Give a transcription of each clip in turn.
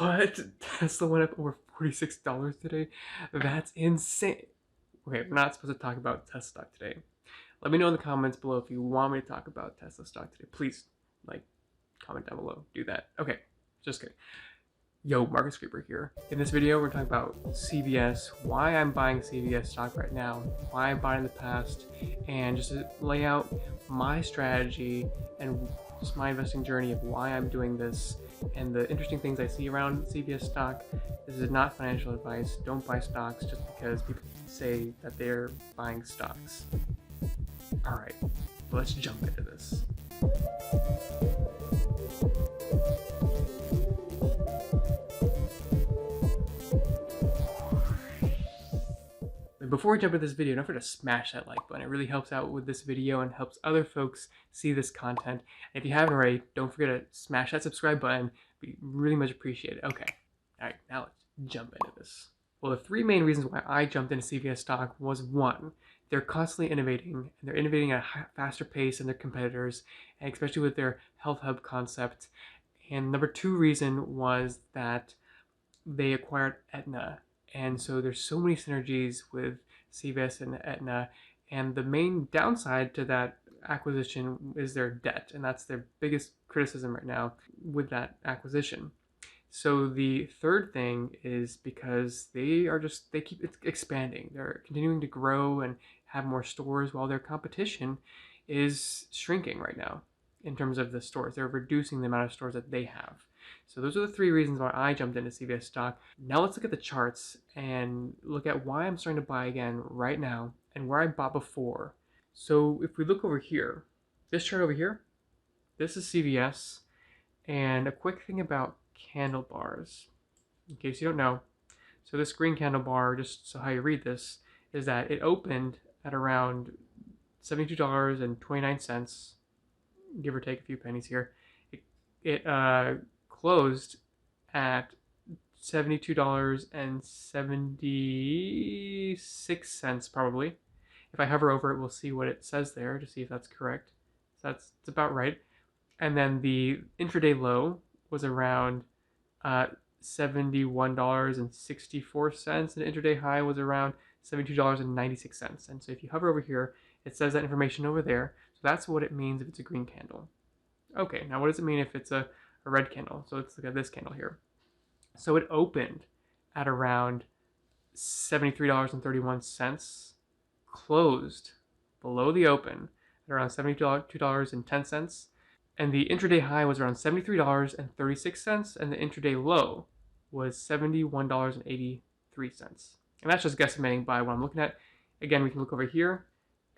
What? Tesla went up over $46 today? That's insane. Okay, we're not supposed to talk about Tesla stock today. Let me know in the comments below if you want me to talk about Tesla stock today. Please, comment down below. Do that. Okay, just kidding. Yo, Marcus Creeper here. In this video, we're talking about CVS, why I'm buying CVS stock right now, why I bought in the past, and just to lay out my strategy and just my investing journey of why I'm doing this and the interesting things I see around CVS stock. This is not financial advice. Don't buy stocks just because people say that they're buying stocks. All right, let's jump into this. Before we jump into this video, don't forget to smash that like button. It really helps out with this video and helps other folks see this content. And if you haven't already, don't forget to smash that subscribe button. It'd be really much appreciated. Okay, all right, now let's jump into this. Well, the three main reasons why I jumped into CVS stock was one, they're constantly innovating, and they're innovating at a faster pace than their competitors, and especially with their health hub concept. And number two reason was that they acquired Aetna. And so there's so many synergies with CVS and Aetna, and the main downside to that acquisition is their debt, and that's their biggest criticism right now with that acquisition. So the third thing is because they keep expanding. They're continuing to grow and have more stores while their competition is shrinking right now in terms of the stores. They're reducing the amount of stores that they have. So those are the three reasons why I jumped into CVS stock. Now let's look at the charts and look at why I'm starting to buy again right now and where I bought before. So if we look over here, this chart over here, this is CVS. And a quick thing about candle bars, in case you don't know. So this green candle bar, just so how you read this, is that it opened at around $72.29, give or take a few pennies here. It closed at $72.76 probably. If I hover over it, we'll see what it says there to see if that's correct. So that's about right. And then the intraday low was around $71.64, and the intraday high was around $72.96. And so if you hover over here, it says that information over there. So that's what it means if it's a green candle. Okay, now what does it mean if it's a red candle? So let's look at this candle here. So it opened at around $73.31, closed below the open at around $72.10, and the intraday high was around $73.36, and the intraday low was $71.83. And that's just guesstimating by what I'm looking at. Again, we can look over here,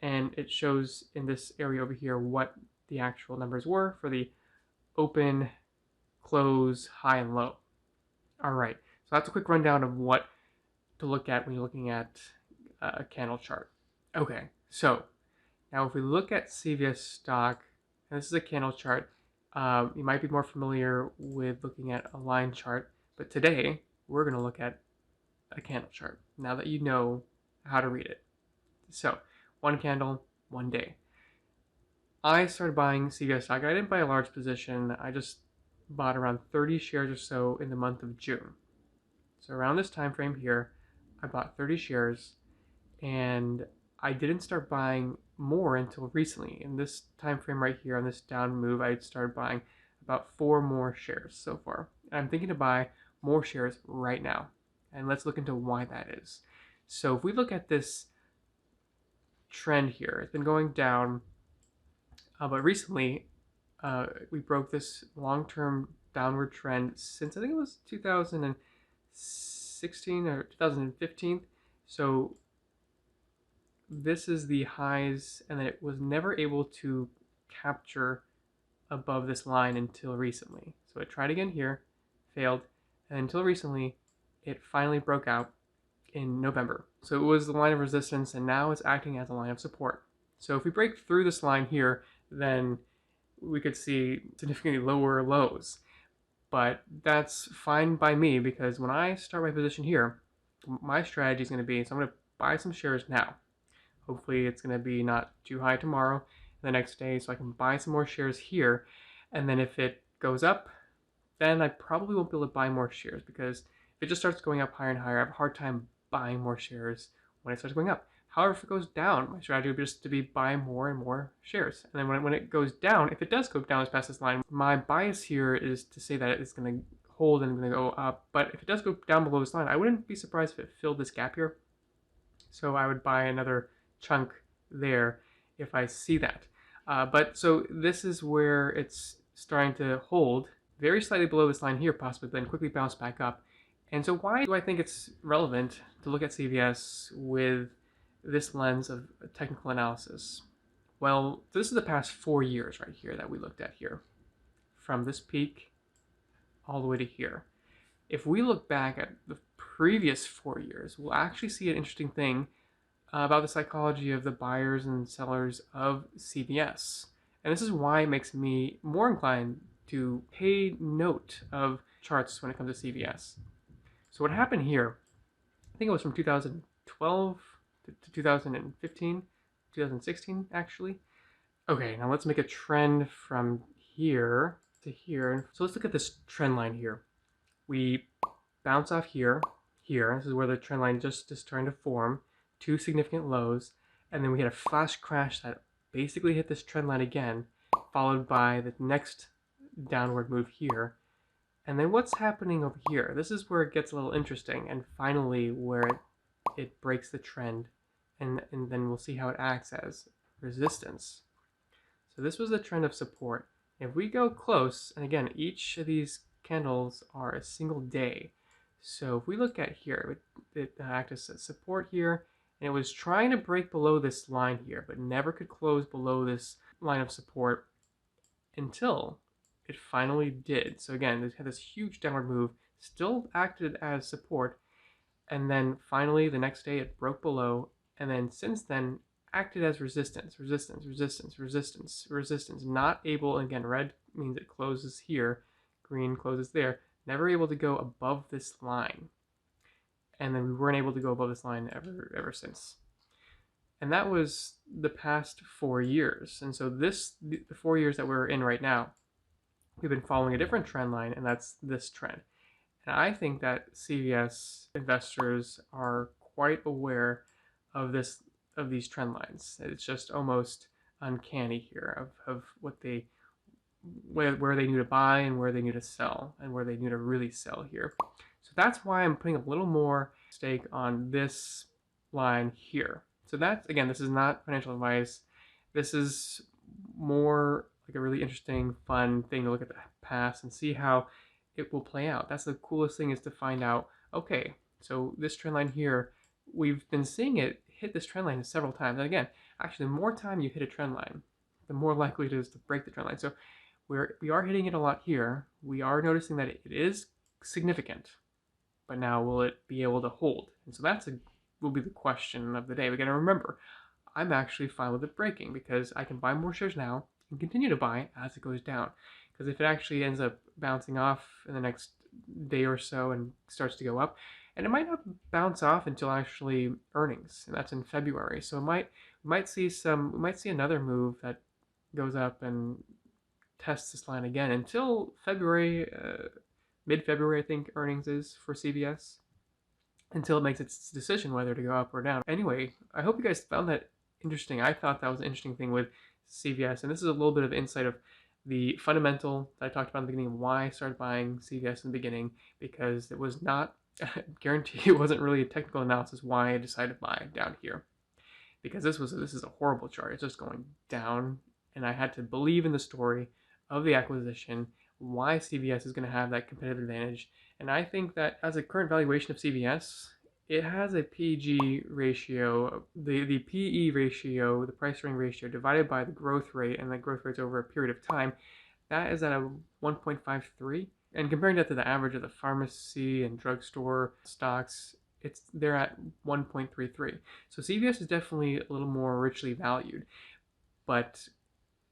and it shows in this area over here what the actual numbers were for the open, close, high, and low. All right, so that's a quick rundown of what to look at when you're looking at a candle chart. Okay, so now if we look at CVS stock, and this is a candle chart, you might be more familiar with looking at a line chart, but today we're going to look at a candle chart now that you know how to read it. So one candle, one day. I started buying CVS stock. I didn't buy a large position. I just bought around 30 shares or so in the month of June. So around this time frame here, I bought 30 shares, and I didn't start buying more until recently. In this time frame right here on this down move, I started buying about 4 more shares so far. And I'm thinking to buy more shares right now. And let's look into why that is. So if we look at this trend here, it's been going down. But recently, we broke this long-term downward trend since I think it was 2016 or 2015. So this is the highs, and then it was never able to capture above this line until recently. So it tried again here, failed, and until recently, it finally broke out in November. So it was the line of resistance, and now it's acting as a line of support. So if we break through this line here, then we could see significantly lower lows. But that's fine by me, because when I start my position here, my strategy is going to be, so I'm going to buy some shares now. Hopefully it's going to be not too high tomorrow, the next day, so I can buy some more shares here. And then if it goes up, then I probably won't be able to buy more shares, because if it just starts going up higher and higher, I have a hard time buying more shares when it starts going up. However, if it goes down, my strategy would be just to be buy more and more shares. And then when it goes down, if it does go down as past this line, my bias here is to say that it's going to hold and going to go up. But if it does go down below this line, I wouldn't be surprised if it filled this gap here. So I would buy another chunk there if I see that. But so this is where it's starting to hold very slightly below this line here, possibly, then quickly bounce back up. And so why do I think it's relevant to look at CVS with this lens of technical analysis? Well, this is the past 4 years right here that we looked at here, from this peak all the way to here. If we look back at the previous 4 years, we'll actually see an interesting thing about the psychology of the buyers and sellers of CVS. And this is why it makes me more inclined to pay note of charts when it comes to CVS. So what happened here, I think it was from 2012 to 2015, 2016 actually. Okay, now let's make a trend from here to here. So let's look at this trend line here. We bounce off here. This is where the trend line just is starting to form. 2 significant lows, and then we had a flash crash that basically hit this trend line again, followed by the next downward move here. And then what's happening over here? This is where it gets a little interesting, and finally where it breaks the trend, and then we'll see how it acts as resistance. So this was the trend of support. If we go close, and again, each of these candles are a single day. So if we look at here, it acts as support here, and it was trying to break below this line here, but never could close below this line of support until it finally did. So again, it had this huge downward move, still acted as support, and then finally the next day it broke below, and then since then acted as resistance, not able, again, red means it closes here, green closes there, never able to go above this line. And then we weren't able to go above this line ever since. And that was the past 4 years. And so the 4 years that we're in right now, we've been following a different trend line, and that's this trend. And I think that CVS investors are quite aware of these trend lines. It's just almost uncanny here of what they where they need to buy and where they need to sell and where they need to really sell here. So that's why I'm putting a little more stake on this line here. So that's, again, this is not financial advice. This is more like a really interesting, fun thing to look at the past and see how it will play out. That's the coolest thing, is to find out, okay, so this trend line here, we've been seeing it hit this trend line several times. And again, actually, the more time you hit a trend line, the more likely it is to break the trend line. So we are hitting it a lot here. We are noticing that it is significant, but now will it be able to hold? And so will be the question of the day. We got to remember, I'm actually fine with it breaking, because I can buy more shares now and continue to buy as it goes down. Because if it actually ends up bouncing off in the next day or so and starts to go up, and it might not bounce off until actually earnings, and that's in February. So we might see another move that goes up and tests this line again until February, mid-February, I think earnings is for CVS, until it makes its decision whether to go up or down. Anyway, I hope you guys found that interesting. I thought that was an interesting thing with CVS, and this is a little bit of insight of the fundamental that I talked about in the beginning, why I started buying CVS in the beginning, because it was not, guarantee it wasn't really a technical analysis why I decided to buy down here. Because this is a horrible chart. It's just going down, and I had to believe in the story of the acquisition, why CVS is going to have that competitive advantage. And I think that as a current valuation of CVS, it has a PG ratio, the PE ratio, the price earning ratio, divided by the growth rate, and the growth rate's over a period of time, that is at a 1.53. And comparing that to the average of the pharmacy and drugstore stocks, they're at 1.33. So CVS is definitely a little more richly valued. But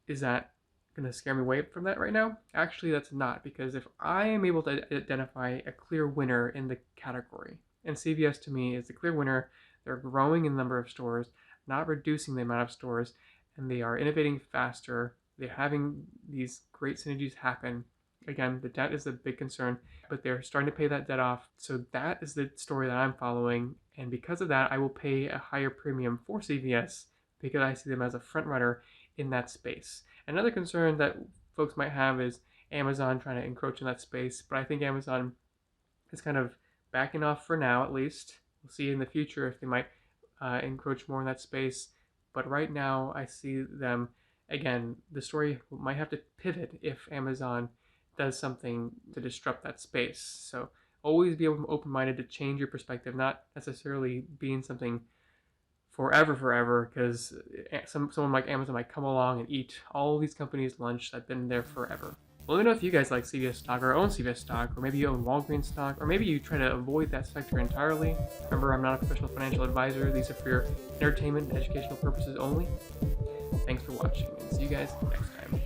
is that going to scare me away from that right now? Actually, that's not, because if I am able to identify a clear winner in the category, and CVS to me is the clear winner, they're growing in the number of stores, not reducing the amount of stores, and they are innovating faster, they're having these great synergies happen, Again, the debt is a big concern, but they're starting to pay that debt off. So that is the story that I'm following. And because of that, I will pay a higher premium for CVS because I see them as a front runner in that space. Another concern that folks might have is Amazon trying to encroach in that space, but I think Amazon is kind of backing off for now, at least. We'll see in the future if they might encroach more in that space. But right now, I see them, again, the story might have to pivot if Amazon does something to disrupt that space. So always be open-minded to change your perspective, not necessarily being something forever, because someone like Amazon might come along and eat all these companies' lunch that's been there forever. Well, let me know if you guys like CVS stock or own CVS stock, or maybe you own Walgreens stock, or maybe you try to avoid that sector entirely. Remember, I'm not a professional financial advisor. These are for your entertainment and educational purposes only. Thanks for watching, and see you guys next time.